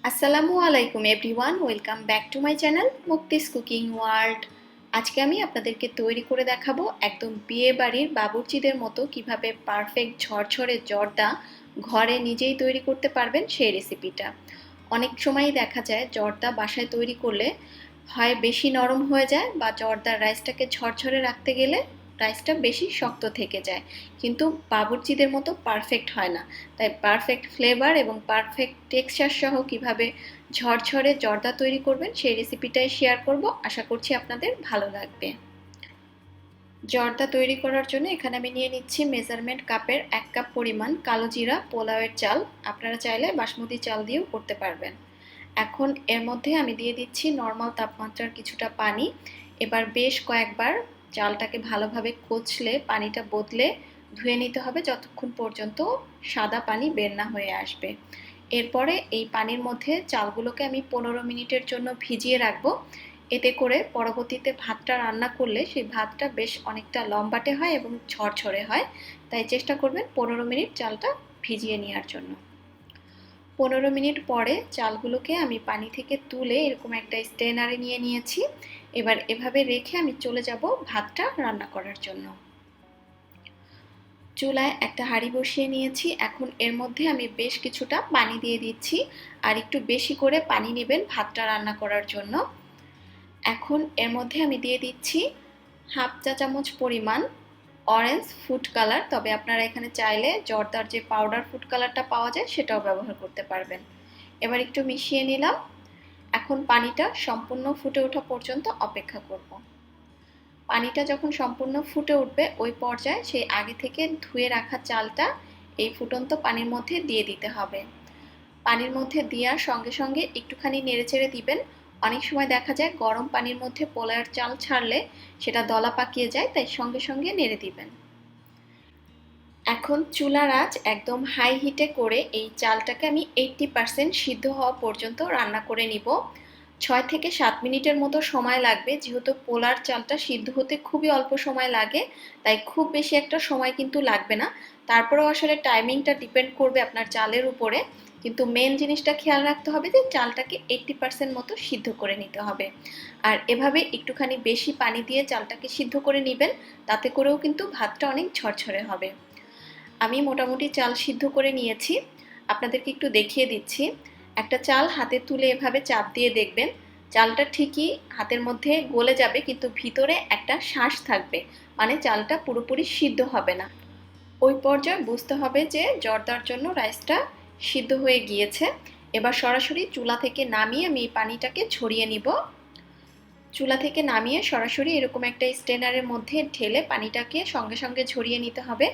আসসালামু আলাইকুম everyone, welcome back to my channel Mukti's cooking world. আজকে আমি আপনাদেরকে তৈরি করে দেখাবো একদম বিয়ে বাড়ির বাবুর্চিদের মতো কিভাবে পারফেক্ট ঝরঝরে জর্দা ঘরে নিজেই তৈরি করতে পারবেন সেই রেসিপিটা। অনেক সময়ই দেখা যায় জর্দা বাসায় তৈরি করলে হয় বেশি নরম হয়ে যায় বা জর্দার রাইসটাকে ঝরঝরে রাখতে গেলে রাইসটা বেশি শক্ত থেকে যায়, কিন্তু বাবুর্চিদের মতো পারফেক্ট হয় না। তাই পারফেক্ট ফ্লেভার এবং পারফেক্ট টেক্সচার সহ কিভাবে ঝরঝরে জর্দা তৈরি করবেন সেই রেসিপিটাই শেয়ার করব। আশা করছি আপনাদের ভালো লাগবে। জর্দা তৈরি করার জন্য এখানে আমি নিয়ে নিচ্ছি মেজারমেন্ট কাপের 1 কাপ পরিমাণ কালো জিরা পোলাওয়ের চাল। আপনারা চাইলে বাসমতি চাল দিয়েও করতে পারবেন। এখন এর মধ্যে আমি দিয়ে দিচ্ছি নর্মাল তাপমাত্রার কিছুটা পানি। এবার বেশ কয়েকবার চালটাকে ভালোভাবে কচলে পানিটা বদলে ধুয়ে নিতে হবে যতক্ষণ পর্যন্ত সাদা পানি বের না হয়ে আসবে। এরপরে এই পানির মধ্যে চালগুলোকে আমি 15 মিনিটের জন্য ভিজিয়ে রাখবো। এতে করে পরবর্তীতে ভাতটা রান্না করলে সেই ভাতটা বেশ অনেকটা লম্বাটে হয় এবং ঝরঝরে হয়। তাই চেষ্টা করবেন 15 মিনিট চালটা ভিজিয়ে নেওয়ার জন্য। 15 মিনিট পরে চালগুলোকে আমি পানি থেকে তুলে এরকম একটা স্ট্রেনারে নিয়ে নিয়েছি। এবার এভাবে রেখে আমি চলে যাব ভাতটা রান্না করার জন্য। চুলায় একটা হাঁড়ি বসিয়ে নিয়েছি। এখন এর মধ্যে আমি বেশ কিছুটা পানি দিয়ে দিচ্ছি, আর একটু বেশি করে পানি নেবেন ভাতটা রান্না করার জন্য। এখন এর মধ্যে আমি দিয়ে দিচ্ছি হাফ চা চামচ পরিমাণ অরেঞ্জ ফুড কালার, তবে আপনারা এখানে চাইলে জর্দার যে পাউডার ফুড কালারটা পাওয়া যায় সেটাও ব্যবহার করতে পারবেন। এবার একটু মিশিয়ে নিলাম। এখন পানিটা সম্পূর্ণ ফুটে ওঠা পর্যন্ত অপেক্ষা করব। পানিটা যখন সম্পূর্ণ ফুটে উঠবে ওই পর্যায়ে সেই আগে থেকে ধুয়ে রাখা চালটা এই ফুটন্ত পানির মধ্যে দিয়ে দিতে হবে। পানির মধ্যে দেওয়ার সঙ্গে সঙ্গে একটুখানি নেড়েচেড়ে দিবেন। অনেক সময় দেখা যায় গরম পানির মধ্যে পোলাওয়ের চাল ছাড়লে সেটা দলা পাকিয়ে যায়, তাই সঙ্গে সঙ্গে নেড়ে দিবেন। এখন চুলার আঁচ একদম হাই হিটে করে এই চালটাকে আমি 80% সিদ্ধ হওয়া পর্যন্ত রান্না করে নিব। 6 থেকে 7 মিনিটের মতো সময় লাগবে, যেহেতু পোলার চালটা সিদ্ধ হতে খুবই অল্প সময় লাগে, তাই খুব বেশি একটা সময় কিন্তু লাগবে না। তারপরেও আসলে টাইমিংটা ডিপেন্ড করবে আপনার চালের উপরে, কিন্তু মেন জিনিসটা খেয়াল রাখতে হবে যে চালটাকে 80% মতো সিদ্ধ করে নিতে হবে। আর এভাবে একটুখানি বেশি পানি দিয়ে চালটাকে সিদ্ধ করে নেবেন, তাতে করেও কিন্তু ভাতটা অনেক ঝরঝরে হবে। আমি মোটামুটি চাল সিদ্ধ করে নিয়েছি, আপনাদেরকে একটু দেখিয়ে দিচ্ছি। একটা চাল হাতে তুলে এভাবে চাপ দিয়ে দেখবেন চালটা ঠিকই হাতের মধ্যে গলে যাবে, কিন্তু ভিতরে একটা শাঁস থাকবে, মানে চালটা পুরোপুরি সিদ্ধ হবে না। ওই পর্যায়ে বুঝতে হবে যে জর্দার জন্য রাইসটা সিদ্ধ হয়ে গিয়েছে। এবার সরাসরি চুলা থেকে নামিয়ে আমি এই পানিটাকে ঝরিয়ে নিব। চুলা থেকে নামিয়ে সরাসরি এরকম একটা স্ট্রেনারের মধ্যে ঢেলে পানিটাকে সঙ্গে সঙ্গে ঝরিয়ে নিতে হবে।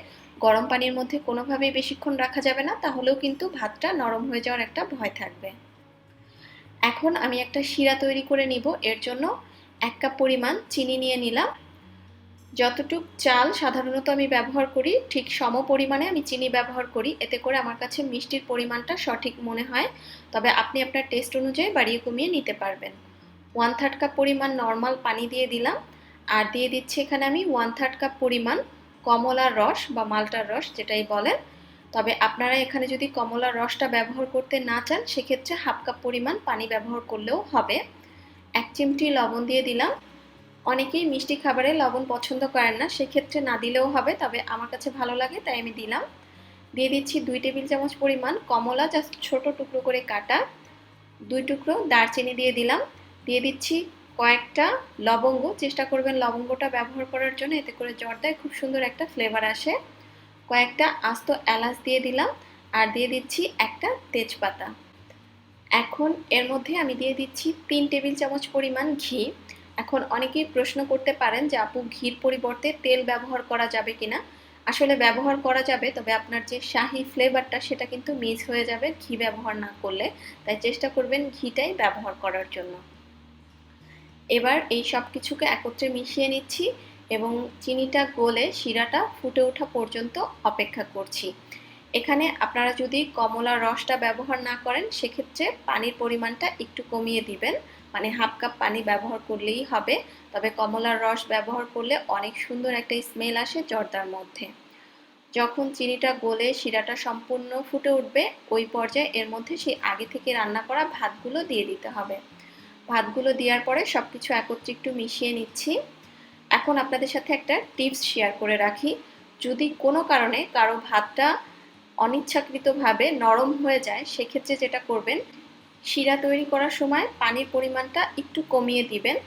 গরম পানির মধ্যে কোনোভাবেই বেশিক্ষণ রাখা যাবে না, তাহলেও কিন্তু ভাতটা নরম হয়ে যাওয়ার একটা ভয় থাকবে। এখন আমি একটা শিরা তৈরি করে নিব। এর জন্য 1 কাপ পরিমাণ চিনি নিয়ে নিলাম। যতটুক চাল সাধারণত আমি ব্যবহার করি ঠিক সম পরিমাণে আমি চিনি ব্যবহার করি, এতে করে আমার কাছে মিষ্টির পরিমাণটা সঠিক মনে হয়। তবে আপনি আপনার টেস্ট অনুযায়ী বাড়িয়ে কমিয়ে নিতে পারবেন। 1/3 কাপ পরিমাণ নর্মাল পানি দিয়ে দিলাম, আর দিয়ে দিচ্ছি এখানে আমি 1/3 কাপ পরিমাণ কমলার রস বা মাল্টার রস যেটাই বলেন। তবে আপনারা এখানে যদি কমলার রসটা ব্যবহার করতে না চান সেক্ষেত্রে হাফ কাপ পরিমাণ পানি ব্যবহার করলেও হবে। 1 চিমটি লবণ দিয়ে দিলাম। অনেকেই মিষ্টি খাবারে লবণ পছন্দ করেন না, সেক্ষেত্রে না দিলেও হবে, তবে আমার কাছে ভালো লাগে তাই আমি দিলাম। দিয়ে দিচ্ছি 2 টেবিল চামচ পরিমাণ কমলা জাস্ট ছোট টুকরো করে কাটা। 2 টুকরো দারচিনি দিয়ে দিলাম। দিয়ে দিচ্ছি কয়েকটা লবঙ্গ, চেষ্টা করবেন লবঙ্গটা ব্যবহার করার জন্য, এতে করে জর্দায় খুব সুন্দর একটা ফ্লেভার আসে। কয়েকটা আস্ত এলাচ দিয়ে দিলাম, আর দিয়ে দিচ্ছি একটা তেজপাতা। এখন এর মধ্যে আমি দিয়ে দিচ্ছি 3 টেবিল চামচ পরিমাণ ঘি। এখন অনেকেই প্রশ্ন করতে পারেন যে আপু ঘির পরিবর্তে তেল ব্যবহার করা যাবে কিনা। আসলে ব্যবহার করা যাবে, তবে আপনার যে শাহি ফ্লেভারটা সেটা কিন্তু মিস হয়ে যাবে ঘি ব্যবহার না করলে, তাই চেষ্টা করবেন ঘিটাই ব্যবহার করার জন্য। এবার এই সব কিছুকে একত্রে মিশিয়ে নিচ্ছি এবং চিনিটা গলে শিরাটা ফুটে ওঠা পর্যন্ত অপেক্ষা করছি। এখানে আপনারা যদি কমলার রসটা ব্যবহার না করেন সেক্ষেত্রে পানির পরিমাণটা একটু কমিয়ে দিবেন, মানে হাফ কাপ পানি ব্যবহার করলেই হবে। তবে কমলার রস ব্যবহার করলে অনেক সুন্দর একটা স্মেল আসে জর্দার মধ্যে। যখন চিনিটা গলে শিরাটা সম্পূর্ণ ফুটে উঠবে, ওই পর্যায়ে এর মধ্যে সেই আগে থেকে রান্না করা ভাতগুলো দিয়ে দিতে হবে। ভাতগুলো দেওয়ার পরে সবকিছু একত্রে একটু মিশিয়ে নিচ্ছি। এখন আপনাদের সাথে একটা টিপস শেয়ার করে রাখি। যদি কোনো কারণে কারো ভাতটা অনিচ্ছাকৃতভাবে নরম হয়ে যায়, সেক্ষেত্রে যেটা করবেন, শিরা তৈরি করার সময় পানির পরিমাণটা একটু কমিয়ে দিবেন।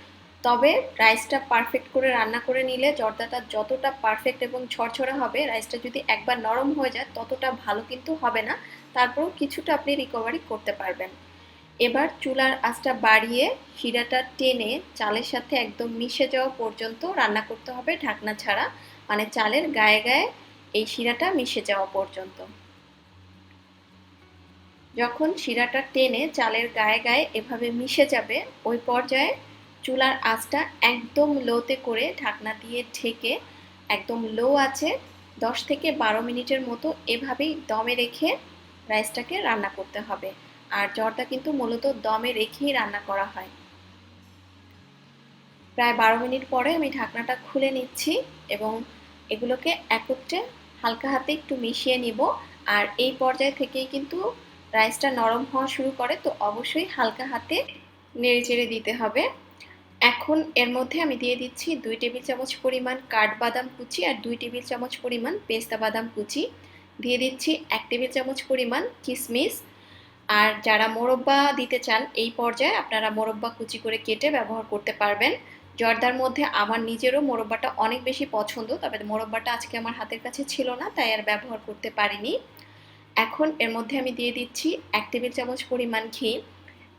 তবে রাইসটা পারফেক্ট করে রান্না করে নিলে জর্দাটা যতটা পারফেক্ট এবং ঝরঝরে হবে, রাইসটা যদি একবার নরম হয়ে যায় ততটা ভালো কিন্তু হবে না। তারপরেও কিছুটা আপনি রিকভারি করতে পারবেন। এবার চুলার আঁচটা বাড়িয়ে শিরাটা টেনে চালের সাথে একদম মিশে যাওয়া পর্যন্ত রান্না করতে হবে ঢাকনা ছাড়া, মানে চালের গায়ে গায়ে এই শিরাটা মিশে যাওয়া পর্যন্ত। যখন শিরাটা টেনে চালের গায়ে গায়ে এভাবে মিশে যাবে, ওই পর্যায়ে চুলার আঁচটা একদম লোতে করে ঢাকনা দিয়ে ঢেকে একদম লো আছে 10 থেকে 12 মিনিটের মতো এভাবেই দমে রেখে রাইসটাকে রান্না করতে হবে। আর জর্দা কিন্তু মূলত দমে রেখেই রান্না করা হয়। প্রায় 12 মিনিট পরে আমি ঢাকনাটা খুলে নিচ্ছি এবং এগুলোকে একত্রে হালকা হাতে একটু মিশিয়ে নিব। আর এই পর্যায় থেকেই কিন্তু রাইসটা নরম হওয়া শুরু করে, তো অবশ্যই হালকা হাতে নেড়েচেড়ে দিতে হবে। এখন এর মধ্যে আমি দিয়ে দিচ্ছি 2 টেবিল চামচ পরিমাণ কাঠবাদাম কুচি আর 2 টেবিল চামচ পরিমাণ পেস্তা বাদাম কুচি। দিয়ে দিচ্ছি 1 টেবিল চামচ পরিমাণ কিশমিশ। আর যারা মোরব্বা দিতে চান, এই পর্যায়ে আপনারা মোরব্বা কুচি করে কেটে ব্যবহার করতে পারবেন। জর্দার মধ্যে আমার নিজেরও মোরব্বাটা অনেক বেশি পছন্দ, তবে মোরব্বাটা আজকে আমার হাতের কাছে ছিল না, তাই আর ব্যবহার করতে পারিনি। এখন এর মধ্যে আমি দিয়ে দিচ্ছি 1 টেবিল চামচ পরিমাণ ঘি।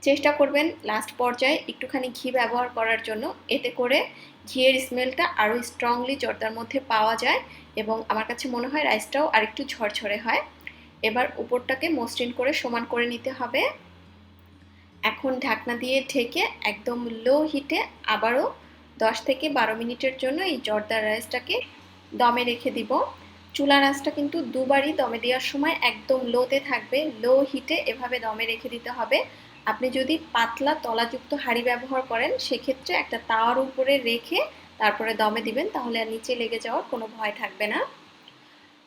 চেষ্টা করবেন লাস্ট পর্যায়ে একটুখানি ঘি ব্যবহার করার জন্য, এতে করে ঘিয়ের স্মেলটা আরও স্ট্রংলি জর্দার মধ্যে পাওয়া যায় এবং আমার কাছে মনে হয় রাইসটাও আরেকটু ঝরঝরে হয়। এবার উপরটাকে মসৃণ করে সমান করে নিতে হবে। এখন ঢাকনা দিয়ে ঢেকে একদম লো হিটে আবারও 10 থেকে 12 মিনিটের জন্য এই জর্দার রাইসটাকে দমে রেখে দিব। চুলার আঁচটা কিন্তু দুবারই দমে দেওয়ার সময় একদম লোতে থাকবে, লো হিটে এভাবে দমে রেখে দিতে হবে। আপনি যদি পাতলা তলাযুক্ত হাঁড়ি ব্যবহার করেন, সেক্ষেত্রে একটা তাওয়ার উপরে রেখে তারপরে দমে দিবেন, তাহলে আর নিচে লেগে যাওয়ার কোনো ভয় থাকবে না।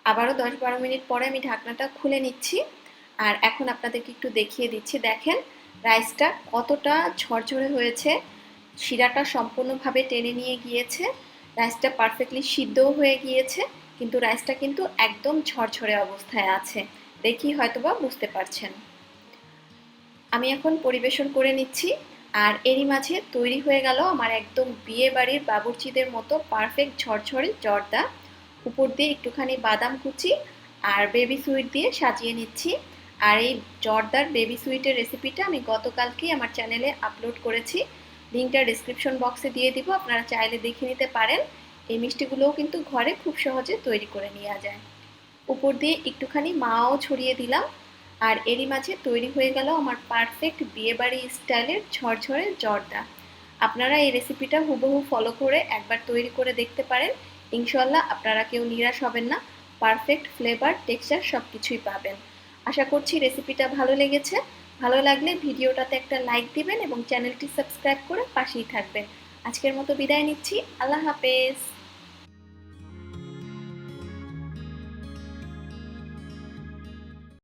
আবারও 10-12 মিনিট পরে আমি ঢাকনাটা খুলে নিচ্ছি। আর এখন আপনাদেরকে একটু দেখিয়ে দিচ্ছি, দেখেন রাইসটা কতটা ঝরঝরে হয়েছে, শিরাটা সম্পূর্ণভাবে টেনে নিয়ে গিয়েছে, রাইসটা পারফেক্টলি সিদ্ধও হয়ে গিয়েছে, কিন্তু রাইসটা কিন্তু একদম ঝরঝরে অবস্থায় আছে, দেখি হয়তোবা বুঝতে পারছেন। আমি এখন পরিবেশন করে নিচ্ছি। আর এরই মাঝে তৈরি হয়ে গেল আমার একদম বিয়ে বাড়ির বাবুর্চিদের মতো পারফেক্ট ঝরঝরে জর্দা। উপর দিয়ে একটুখানি বাদাম কুচি আর বেবি সুইট দিয়ে সাজিয়ে নিচ্ছি। আর এই জর্দার বেবি সুইটের রেসিপিটা আমি গতকালকেই আমার চ্যানেলে আপলোড করেছি, লিঙ্কটা ডিসক্রিপশন বক্সে দিয়ে দিব, আপনারা চাইলে দেখে নিতে পারেন। এই মিষ্টিগুলোও কিন্তু ঘরে খুব সহজে তৈরি করে নেওয়া যায়। উপর দিয়ে একটুখানি মাও ছড়িয়ে দিলাম। আর এরই মাঝে তৈরি হয়ে গেল আমার পারফেক্ট বিয়েবাড়ি স্টাইলের ঝরঝরে জর্দা। আপনারা এই রেসিপিটা হুবহু ফলো করে একবার তৈরি করে দেখতে পারেন, ইনশাল্লাহ আপনারা কেউ নিরাশ হবেন না, পারফেক্ট ফ্লেভার টেক্সচার সব কিছুই পাবেন। আশা করছি রেসিপিটা ভালো লেগেছে। ভালো লাগলে ভিডিওটাতে একটা লাইক দিবেন এবং চ্যানেলটি সাবস্ক্রাইব করে পাশেই থাকবেন। আজকের মতো বিদায় নিচ্ছি, আল্লাহ হাফেজ।